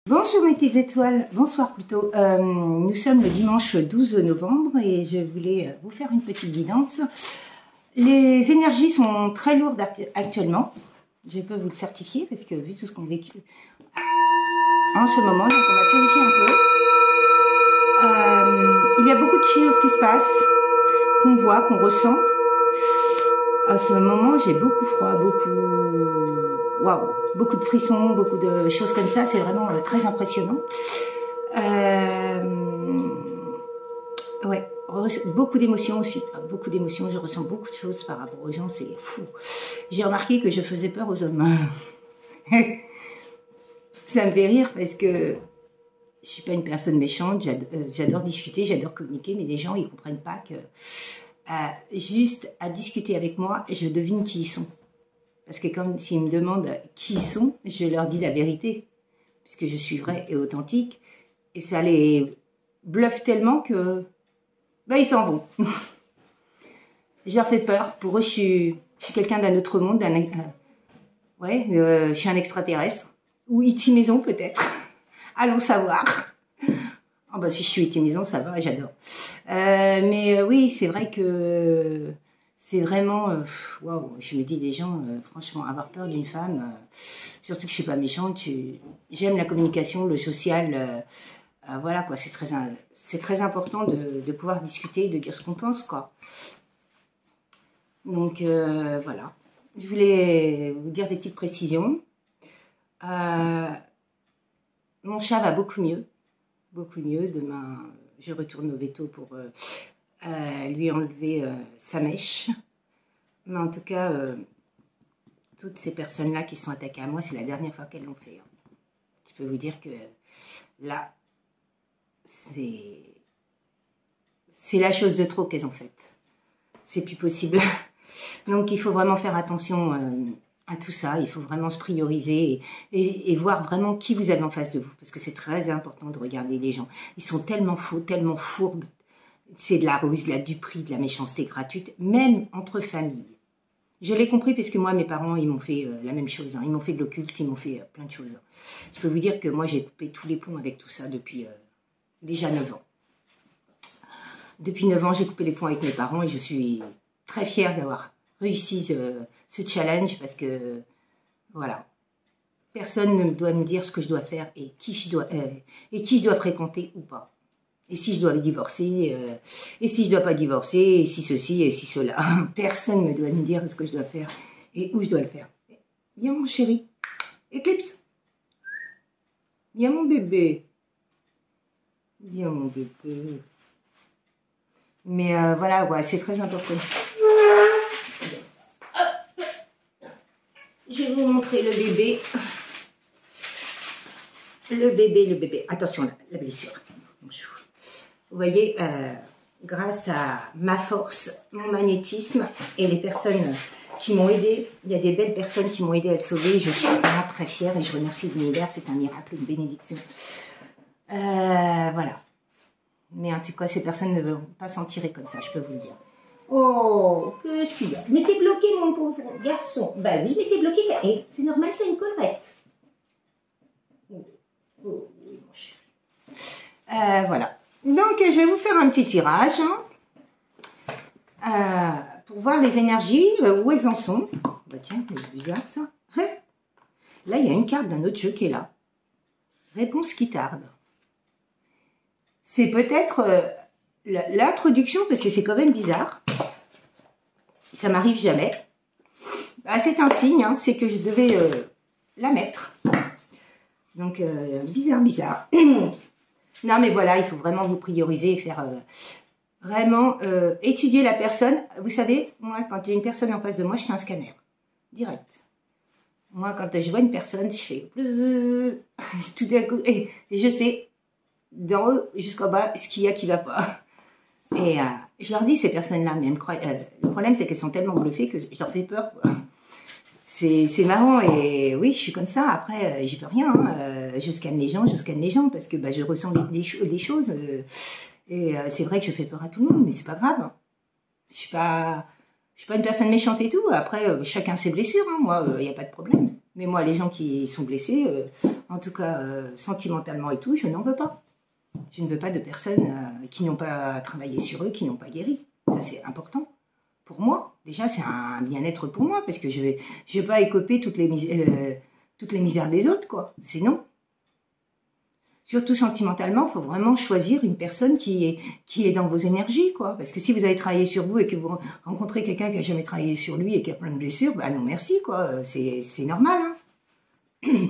Bonjour mes petites étoiles, bonsoir plutôt. Nous sommes le dimanche 12 novembre et je voulais vous faire une petite guidance. Les énergies sont très lourdes actuellement. Je peux vous le certifier parce que vu tout ce qu'on a vécu en ce moment, donc on va purifier un peu. Il y a beaucoup de choses qui se passent, qu'on voit, qu'on ressent. À ce moment, j'ai beaucoup froid, beaucoup de frissons, beaucoup de choses comme ça. C'est vraiment très impressionnant. Ouais, beaucoup d'émotions aussi. Beaucoup d'émotions. Je ressens beaucoup de choses par rapport aux gens. C'est fou. J'ai remarqué que je faisais peur aux hommes. Ça me fait rire parce que je suis pas une personne méchante. J'adore discuter, j'adore communiquer, mais les gens ils comprennent pas que juste à discuter avec moi, je devine qui ils sont. Parce que comme s'ils me demandent qui ils sont, je leur dis la vérité, puisque je suis vraie et authentique, et ça les bluffe tellement que ils s'en vont. Je leur fais peur. Pour eux, je suis quelqu'un d'un autre monde, je suis un extraterrestre, ou E.T. Maison peut-être. Allons savoir. Oh bah si je suis E.T. Maison, ça va, j'adore. Oui, c'est vrai que c'est vraiment... Waouh, je me dis des gens, franchement, avoir peur d'une femme, surtout que je suis pas méchante, j'aime la communication, le social, voilà quoi, c'est très important de pouvoir discuter, de dire ce qu'on pense, quoi. Donc voilà, je voulais vous dire des petites précisions. Mon chat va beaucoup mieux. Beaucoup mieux. Demain, je retourne au veto pour lui enlever sa mèche. Mais en tout cas, toutes ces personnes-là qui sont attaquées à moi, c'est la dernière fois qu'elles l'ont fait. Je peux vous dire que là, c'est la chose de trop qu'elles ont faite. C'est plus possible. Donc, il faut vraiment faire attention à tout ça. Il faut vraiment se prioriser et voir vraiment qui vous avez en face de vous. Parce que c'est très important de regarder les gens. Ils sont tellement faux, tellement fourbes. C'est de la ruse, de la duperie, de la méchanceté gratuite, même entre familles. Je l'ai compris parce que moi, mes parents, ils m'ont fait la même chose. Hein. Ils m'ont fait de l'occulte, ils m'ont fait plein de choses. Je peux vous dire que moi, j'ai coupé tous les ponts avec tout ça depuis déjà 9 ans. Depuis 9 ans, j'ai coupé les ponts avec mes parents et je suis très fière d'avoir réussi ce challenge parce que, voilà, personne ne doit me dire ce que je dois faire et qui je dois fréquenter ou pas. Et si je dois divorcer, et si je dois pas divorcer, et si ceci, et si cela. Personne ne doit me dire ce que je dois faire et où je dois le faire. Viens mon chéri, Eclipse. Viens mon bébé. Viens mon bébé. Mais voilà, ouais, c'est très important. Je vais vous montrer le bébé. Le bébé. Attention, la blessure. Vous voyez, grâce à ma force, mon magnétisme et les personnes qui m'ont aidé, il y a des belles personnes qui m'ont aidé à le sauver. Je suis vraiment très fière et je remercie l'univers. C'est un miracle, une bénédiction. Voilà. Mais en tout cas, ces personnes ne vont pas s'en tirer comme ça, je peux vous le dire. Oh, que je suis là. Mais t'es bloqué, mon pauvre garçon. Bah oui, mais t'es bloqué. Et c'est normal, t'as une collerette. Oh, oui, mon chéri. Voilà. Donc, je vais vous faire un petit tirage pour voir les énergies, où elles en sont. Bah tiens, c'est bizarre ça. Là, il y a une carte d'un autre jeu qui est là. Réponse qui tarde. C'est peut-être l'introduction, parce que c'est quand même bizarre. Ça m'arrive jamais. Bah, c'est un signe, hein, c'est que je devais la mettre. Donc, bizarre. Non, mais voilà, il faut vraiment vous prioriser et faire vraiment étudier la personne. Vous savez, moi, quand j'ai une personne en face de moi, je fais un scanner. Direct. Moi, quand je vois une personne, je fais tout d'un coup, et je sais, d'en haut jusqu'en bas, ce qu'il y a qui va pas. Et je leur dis, ces personnes-là, mais le problème, c'est qu'elles sont tellement bluffées que je leur fais peur, quoi. C'est marrant et oui, je suis comme ça. Après, j'y peux rien. Hein. Je scanne les gens parce que je ressens les choses. Et c'est vrai que je fais peur à tout le monde, mais c'est pas grave. Je suis pas une personne méchante et tout. Après, chacun ses blessures. Hein. Moi, il n'y a pas de problème. Mais moi, les gens qui sont blessés, en tout cas sentimentalement et tout, je n'en veux pas. Je ne veux pas de personnes qui n'ont pas travaillé sur eux, qui n'ont pas guéri. Ça, c'est important. Pour moi, déjà, c'est un bien-être pour moi, parce que je vais pas écoper toutes les misères des autres, quoi. C'est non. Surtout sentimentalement, il faut vraiment choisir une personne qui est dans vos énergies, quoi. Parce que si vous avez travaillé sur vous et que vous rencontrez quelqu'un qui a jamais travaillé sur lui et qui a plein de blessures, bah non merci, quoi. C'est normal, hein.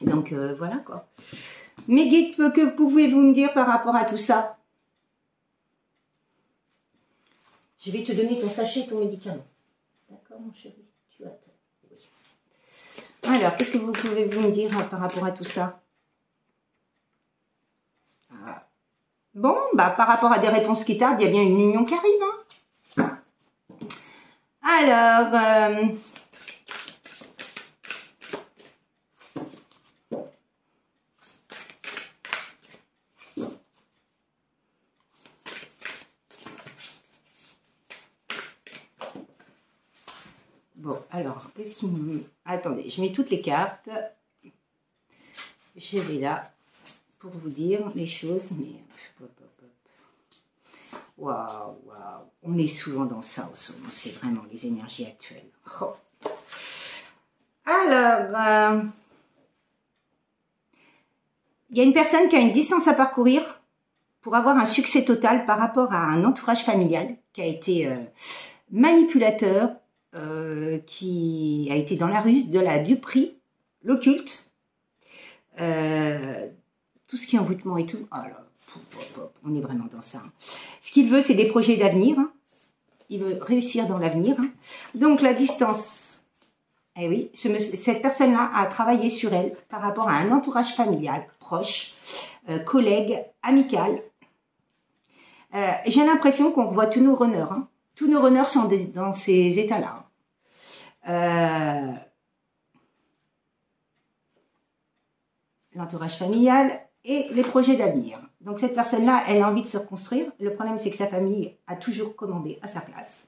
Donc voilà, quoi. Mes guides, que pouvez-vous me dire par rapport à tout ça? Je vais te donner ton sachet et ton médicament. D'accord, mon chéri? Tu attends. Oui. Alors, qu'est-ce que vous pouvez-vous me dire par rapport à tout ça? Bon, bah par rapport à des réponses qui tardent, il y a bien une union qui arrive. Hein. Alors, bon, alors, qu'est-ce qui me... Attendez, je mets toutes les cartes. Je vais là pour vous dire les choses, mais... Waouh, waouh. On est souvent dans ça en ce moment, c'est vraiment les énergies actuelles. Oh. Alors, il y a une personne qui a une distance à parcourir pour avoir un succès total par rapport à un entourage familial qui a été manipulateur, qui a été dans la ruse, de la duperie, l'occulte, tout ce qui est envoûtement et tout. Oh là, on est vraiment dans ça. Ce qu'il veut, c'est des projets d'avenir. Hein. Il veut réussir dans l'avenir. Hein. Donc la distance, eh oui, cette personne-là a travaillé sur elle par rapport à un entourage familial, proche, collègue, amical. J'ai l'impression qu'on revoit tous nos runners. Hein. Tous nos runners sont dans ces états-là. L'entourage familial et les projets d'avenir. Donc cette personne-là, elle a envie de se reconstruire. Le problème, c'est que sa famille a toujours commandé à sa place.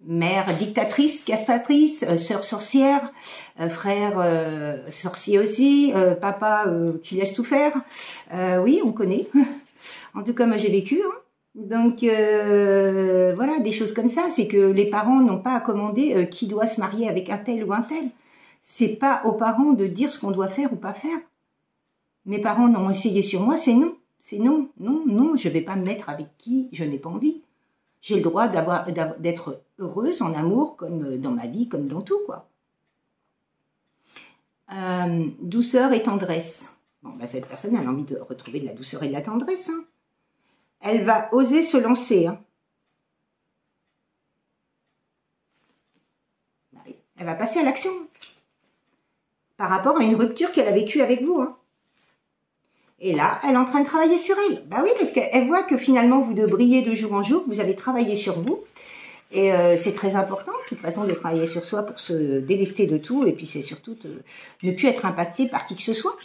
Mère dictatrice, castratrice, sœur sorcière, frère sorcier aussi, papa qui laisse tout faire. Oui, on connaît. En tout cas, moi j'ai vécu. Hein. Donc voilà, des choses comme ça. C'est que les parents n'ont pas à commander qui doit se marier avec un tel ou un tel. C'est pas aux parents de dire ce qu'on doit faire ou pas faire. Mes parents n'ont essayé sur moi, c'est non. C'est non, non, non, je vais pas me mettre avec qui je n'ai pas envie. J'ai le droit d'être heureuse en amour, comme dans ma vie, comme dans tout, quoi. Douceur et tendresse. Bon, bah, cette personne elle a envie de retrouver de la douceur et de la tendresse. Hein. Elle va oser se lancer. Hein. Elle va passer à l'action. Par rapport à une rupture qu'elle a vécue avec vous. Hein. Et là, elle est en train de travailler sur elle. Bah oui, parce qu'elle voit que finalement, vous de briller de jour en jour, vous avez travaillé sur vous. Et c'est très important, de toute façon, de travailler sur soi pour se délester de tout. Et puis, c'est surtout ne plus être impacté par qui que ce soit.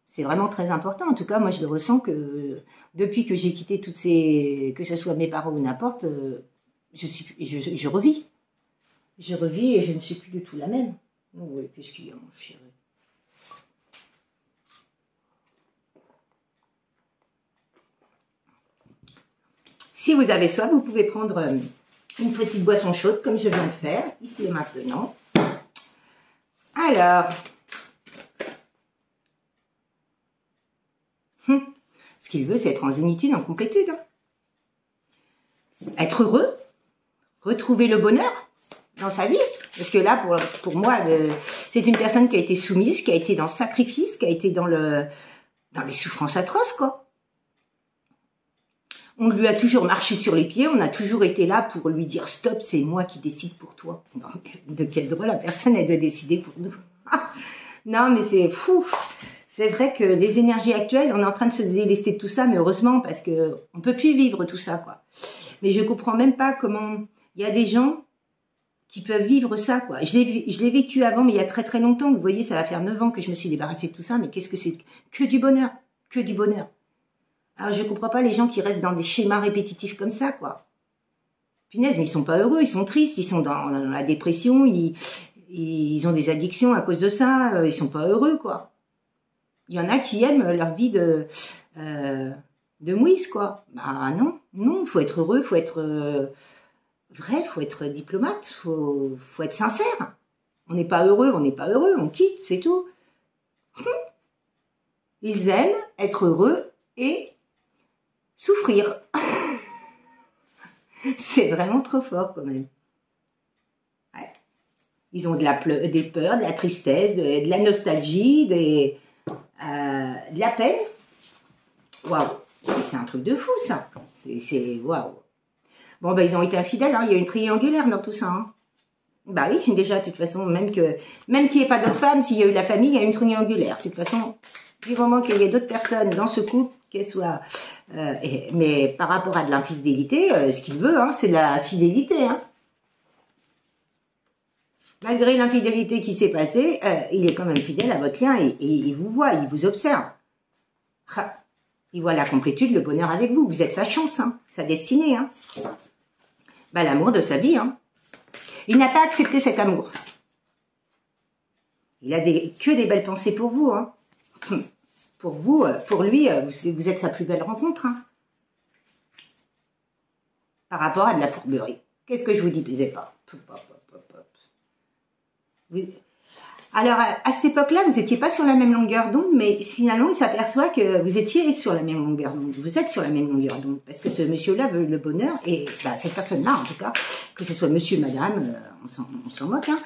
C'est vraiment très important. En tout cas, moi, je le ressens que depuis que j'ai quitté toutes ces... Que ce soit mes parents ou n'importe, je revis. Je revis et je ne suis plus du tout la même. Oui, qu'est-ce qu'il y a, mon chéri? Si vous avez soif, vous pouvez prendre une petite boisson chaude, comme je viens de faire, ici et maintenant. Alors, ce qu'il veut, c'est être en zénitude, en complétude. Hein. Être heureux, retrouver le bonheur dans sa vie. Parce que là, pour moi, c'est une personne qui a été soumise, qui a été dans le sacrifice, qui a été dans des souffrances atroces, quoi. On lui a toujours marché sur les pieds, on a toujours été là pour lui dire « Stop, c'est moi qui décide pour toi ». De quel droit la personne, elle doit décider pour nous? Non, mais c'est fou. C'est vrai que les énergies actuelles, on est en train de se délester de tout ça, mais heureusement, parce que on peut plus vivre tout ça, quoi. Mais je comprends même pas comment il y a des gens qui peuvent vivre ça, quoi. Je l'ai vécu avant, mais il y a très très longtemps. Vous voyez, ça va faire 9 ans que je me suis débarrassée de tout ça, mais qu'est-ce que c'est? Que du bonheur, que du bonheur. Alors, je comprends pas les gens qui restent dans des schémas répétitifs comme ça, quoi. punaise, mais ils sont pas heureux, ils sont tristes, ils sont dans la dépression, ils ont des addictions à cause de ça, ils sont pas heureux, quoi. Il y en a qui aiment leur vie de mouise, quoi. Bah non, faut être heureux, faut être vrai, faut être diplomate, faut être sincère. On n'est pas heureux, on quitte, c'est tout. Ils aiment être heureux et souffrir. C'est vraiment trop fort quand même. Ouais. Ils ont des peurs, de la tristesse, de la nostalgie, de la peine. Waouh, c'est un truc de fou ça. C'est waouh. Bon, ben ils ont été infidèles, hein. Il y a une triangulaire dans tout ça. Hein. Bah oui, déjà, de toute façon, même qu'il n'y ait pas d'autres femmes, s'il y a eu la famille, il y a une triangulaire. De toute façon, du moment qu'il y ait d'autres personnes dans ce couple, qu'elles soient... mais par rapport à de l'infidélité, ce qu'il veut, hein, c'est de la fidélité. Hein. Malgré l'infidélité qui s'est passée, il est quand même fidèle à votre lien et il vous voit, il vous observe. Il voit la complétude, le bonheur avec vous. Vous êtes sa chance, hein, sa destinée. Hein. Bah, l'amour de sa vie. Hein. Il n'a pas accepté cet amour. Il a que des belles pensées pour vous. Hein. Pour vous, pour lui, vous êtes sa plus belle rencontre. Hein. Par rapport à de la fourberie. Qu'est-ce que je vous dis, plaisez pas. Alors, à cette époque-là, vous n'étiez pas sur la même longueur d'onde, mais finalement, il s'aperçoit que vous étiez sur la même longueur d'onde. Vous êtes sur la même longueur d'onde, parce que ce monsieur-là veut le bonheur, et bah, cette personne-là, en tout cas, que ce soit monsieur, madame, on s'en moque, hein,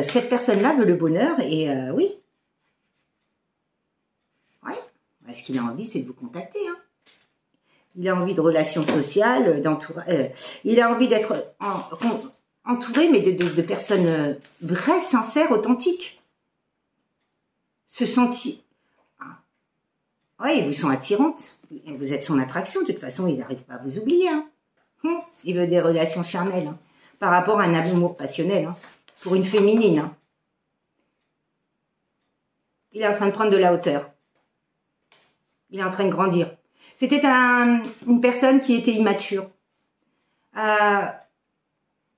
cette personne-là veut le bonheur, et oui. Ouais. Ce qu'il a envie, c'est de vous contacter. Hein. Il a envie de relations sociales, il a envie d'être entouré, mais de personnes vraies, sincères, authentiques. Se sentir... Oui, ils vous sont attirantes. Vous êtes son attraction. De toute façon, il n'arrive pas à vous oublier. Hein. Il veut des relations charnelles. Hein, par rapport à un amour passionnel. Hein, pour une féminine. Hein. Il est en train de prendre de la hauteur. Il est en train de grandir. C'était une personne qui était immature.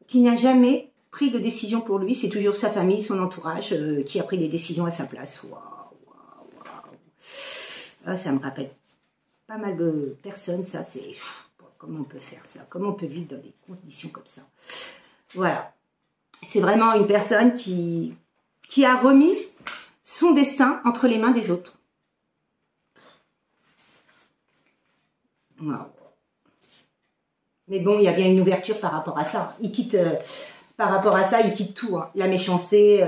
Qui n'a jamais pris de décision pour lui. C'est toujours sa famille, son entourage qui a pris les décisions à sa place. Waouh. Ah, ça me rappelle pas mal de personnes, ça. C'est comment on peut faire ça? Comment on peut vivre dans des conditions comme ça? Voilà. C'est vraiment une personne qui a remis son destin entre les mains des autres. Wow. Mais bon, il y a bien une ouverture par rapport à ça. Il quitte, par rapport à ça, il quitte tout. Hein. La méchanceté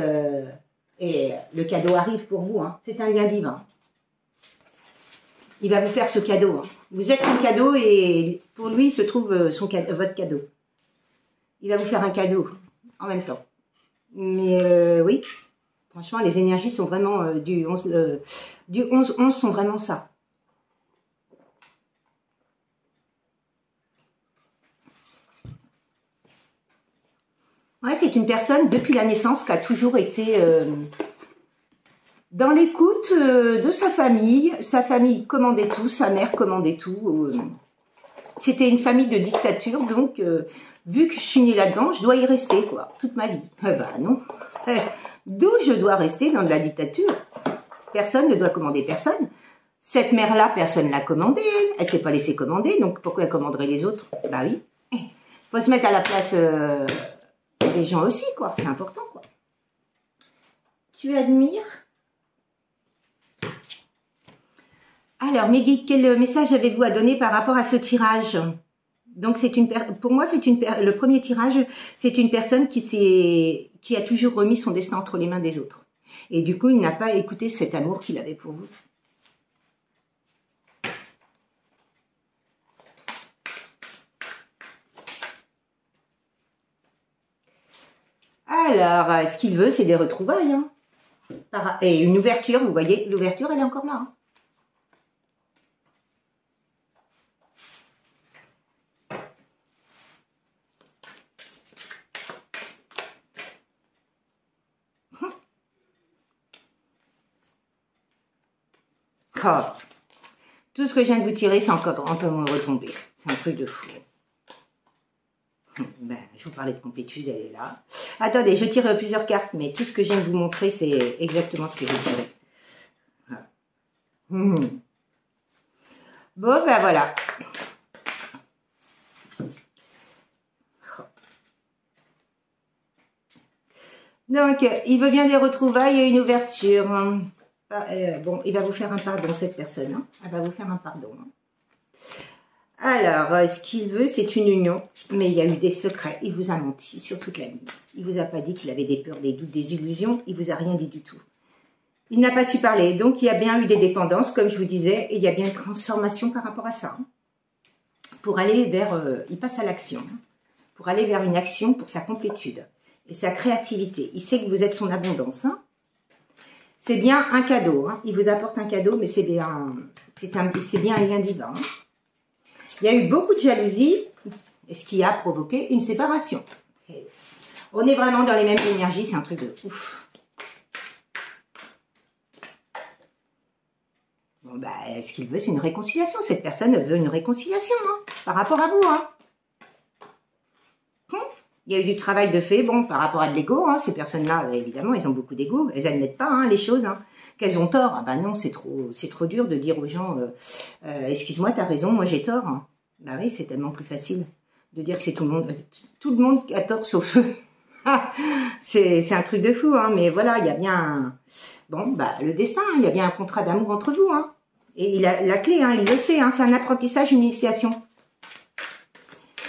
et le cadeau arrive pour vous. Hein. C'est un lien divin. Il va vous faire ce cadeau. Hein. Vous êtes son cadeau et pour lui, il se trouve votre cadeau. Il va vous faire un cadeau en même temps. Mais oui, franchement, les énergies sont vraiment du 11-11 sont vraiment ça. Ouais, c'est une personne, depuis la naissance, qui a toujours été dans l'écoute de sa famille. Sa famille commandait tout, sa mère commandait tout. C'était une famille de dictature, donc vu que je suis née là-dedans, je dois y rester, quoi, toute ma vie. Eh ben non. D'où je dois rester dans de la dictature? Personne ne doit commander personne. Cette mère-là, personne ne l'a commandée. Elle ne s'est pas laissée commander, donc pourquoi elle commanderait les autres? Bah oui. Faut se mettre à la place... des gens aussi, quoi. C'est important, quoi. Tu admires? Alors, mes guides, quel message avez-vous à donner par rapport à ce tirage? Donc, pour moi, le premier tirage, c'est une personne qui a toujours remis son destin entre les mains des autres. Et du coup, il n'a pas écouté cet amour qu'il avait pour vous. Alors, ce qu'il veut, c'est des retrouvailles. Hein. Et une ouverture, vous voyez, l'ouverture, elle est encore là. Hein. Oh. Tout ce que je viens de vous tirer, c'est encore en train de retomber. C'est un truc de fou. Ben, je vous parlais de complétude, elle est là. Attendez, je tire plusieurs cartes, mais tout ce que je viens de vous montrer, c'est exactement ce que j'ai tiré. Voilà. Bon, ben voilà. Donc, il veut bien des retrouvailles et une ouverture. Bon, il va vous faire un pardon, cette personne. Hein. Elle va vous faire un pardon. Hein. Alors, ce qu'il veut, c'est une union, mais il y a eu des secrets. Il vous a menti sur toute la ligne. Il vous a pas dit qu'il avait des peurs, des doutes, des illusions. Il vous a rien dit du tout. Il n'a pas su parler. Donc, il y a bien eu des dépendances, comme je vous disais, et il y a bien une transformation par rapport à ça. Hein. Pour aller vers... il passe à l'action. Hein. Pour aller vers une action pour sa complétude et sa créativité. Il sait que vous êtes son abondance. Hein. C'est bien un cadeau. Hein. Il vous apporte un cadeau, mais c'est bien un lien divin. Hein. Il y a eu beaucoup de jalousie, ce qui a provoqué une séparation. On est vraiment dans les mêmes énergies, c'est un truc de ouf. Bon, bah, ce qu'il veut, c'est une réconciliation. Cette personne veut une réconciliation, hein, par rapport à vous. Hein. Il y a eu du travail de fait, bon, par rapport à de l'ego. Hein, ces personnes-là, évidemment, elles ont beaucoup d'ego. Elles n'admettent pas hein, les choses. Hein. Qu'elles ont tort. Ah ben non, c'est trop dur de dire aux gens excuse-moi, t'as raison, moi j'ai tort. Hein. Bah oui, c'est tellement plus facile de dire que c'est tout le monde qui a tort sauf eux. C'est un truc de fou, hein, mais voilà, il y a bien bon, bah, le destin, il y a bien un contrat d'amour entre vous. Hein. Et il a la clé, hein, il le sait, hein, c'est un apprentissage, une initiation.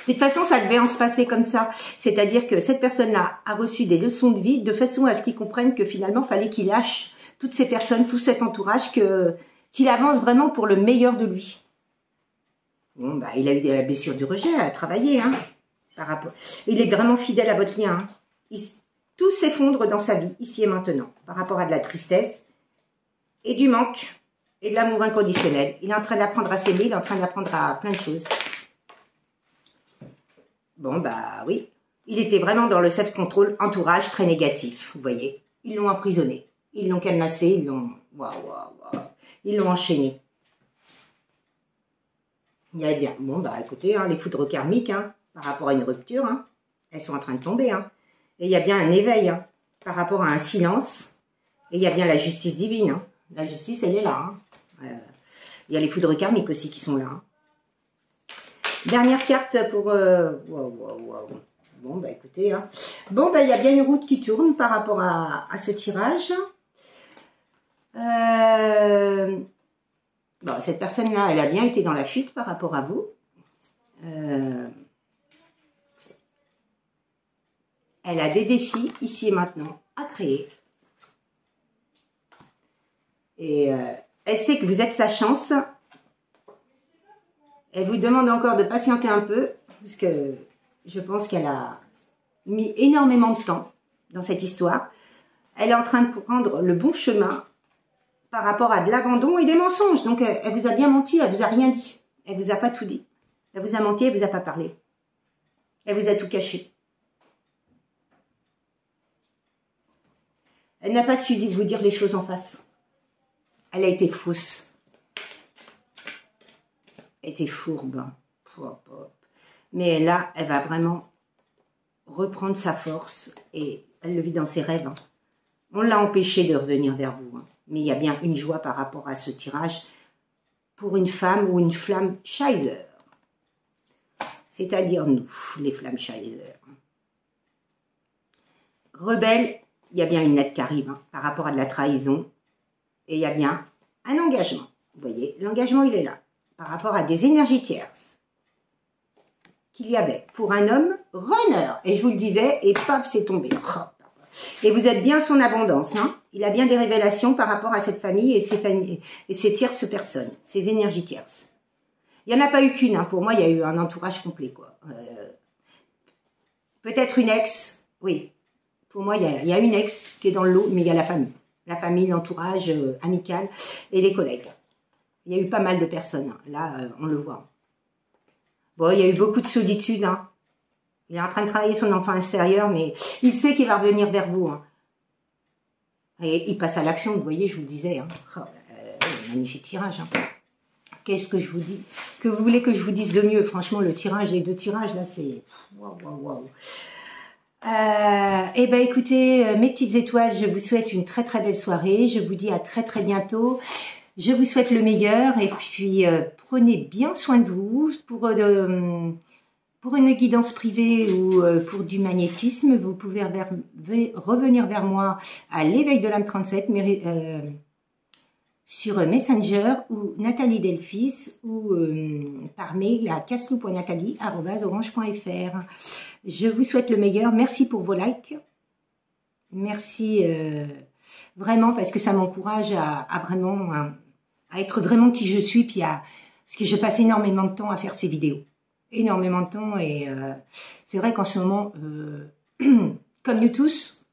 De toute façon, ça devait en se passer comme ça. C'est-à-dire que cette personne-là a reçu des leçons de vie de façon à ce qu'il comprenne que finalement, il fallait qu'il lâche toutes ces personnes, tout cet entourage, qu'il avance vraiment pour le meilleur de lui. Bon, bah, il a eu la blessure du rejet à travailler, hein, par rapport. Il est vraiment fidèle à votre lien. Hein. Tout s'effondre dans sa vie, ici et maintenant, par rapport à de la tristesse et du manque et de l'amour inconditionnel. Il est en train d'apprendre à s'aimer, il est en train d'apprendre à plein de choses. Bon, bah oui. Il était vraiment dans le self-control, entourage très négatif, vous voyez. Ils l'ont emprisonné. Ils l'ont cadenassé, ils l'ont... Ils l'ont enchaîné. Il y a bien... Bon, bah écoutez, hein, les foudres karmiques, hein, par rapport à une rupture, hein, elles sont en train de tomber. Hein. Et il y a bien un éveil, hein, par rapport à un silence. Et il y a bien la justice divine. Hein. La justice, elle est là. Hein. Il y a les foudres karmiques aussi qui sont là. Hein. Dernière carte pour... Bon, bah écoutez, hein. Bon, bah il y a bien une route qui tourne par rapport à ce tirage. Bon, cette personne-là, elle a bien été dans la fuite par rapport à vous. Elle a des défis, ici et maintenant, à créer. Et elle sait que vous êtes sa chance. Elle vous demande encore de patienter un peu, parce que je pense qu'elle a mis énormément de temps dans cette histoire. Elle est en train de prendre le bon chemin par rapport à de l'abandon et des mensonges. Donc, elle vous a bien menti, elle vous a rien dit. Elle vous a pas tout dit. Elle vous a menti, elle vous a pas parlé. Elle vous a tout caché. Elle n'a pas su vous dire les choses en face. Elle a été fausse. Elle était fourbe. Mais là, elle va vraiment reprendre sa force et elle le vit dans ses rêves. Hein. On l'a empêché de revenir vers vous. Hein. Mais il y a bien une joie par rapport à ce tirage pour une femme ou une flamme Scheiser. C'est-à-dire nous, les flammes Scheiser. Rebelle, il y a bien une lettre qui arrive hein, par rapport à de la trahison. Et il y a bien un engagement. Vous voyez, l'engagement, il est là. Par rapport à des énergies tierces qu'il y avait pour un homme runner. Et je vous le disais, et paf, c'est tombé. Et vous êtes bien son abondance. Hein. Il a bien des révélations par rapport à cette famille et ses tierces personnes, ses énergies tierces. Il n'y en a pas eu qu'une. Hein. Pour moi, il y a eu un entourage complet. Peut-être une ex. Oui. Pour moi, il y a une ex qui est dans le lot, mais il y a la famille. La famille, l'entourage amical et les collègues. Il y a eu pas mal de personnes. Hein. Là, on le voit. Bon, il y a eu beaucoup de solitude. Hein. Il est en train de travailler son enfant intérieur, mais il sait qu'il va revenir vers vous. Hein. Et il passe à l'action, vous voyez, je vous le disais. Hein. Oh, magnifique tirage. Hein. qu'est-ce que je vous dis? Que vous voulez que je vous dise de mieux? Franchement, le tirage, les 2 tirages, là, c'est... Waouh, waouh, waouh. Eh ben, écoutez, mes petites étoiles, je vous souhaite une très très belle soirée. Je vous dis à très très bientôt. Je vous souhaite le meilleur et puis prenez bien soin de vous. Pour une guidance privée ou pour du magnétisme, vous pouvez revenir vers moi à l'éveil de l'âme 37 sur Messenger ou Nathalie Delphis ou par mail à castelou.nathalie@orange.fr. Je vous souhaite le meilleur. Merci pour vos likes. Merci vraiment parce que ça m'encourage à vraiment à être vraiment qui je suis, puis parce que je passe énormément de temps à faire ces vidéos. Énormément de temps et c'est vrai qu'en ce moment, comme nous tous,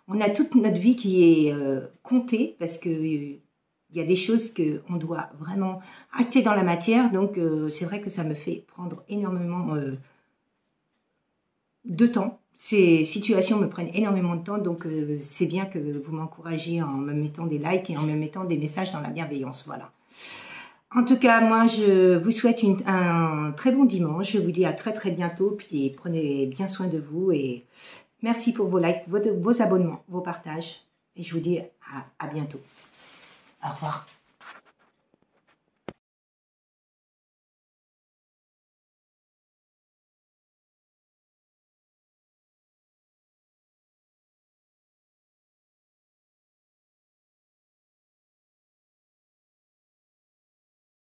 on a toute notre vie qui est comptée parce que il y a des choses qu'on doit vraiment acter dans la matière. Donc c'est vrai que ça me fait prendre énormément de temps. Ces situations me prennent énormément de temps, donc c'est bien que vous m'encouragez en me mettant des likes et en me mettant des messages dans la bienveillance. Voilà. En tout cas, moi, je vous souhaite un très bon dimanche. Je vous dis à très très bientôt. Puis prenez bien soin de vous et merci pour vos likes, vos abonnements, vos partages. Et je vous dis à bientôt. Au revoir.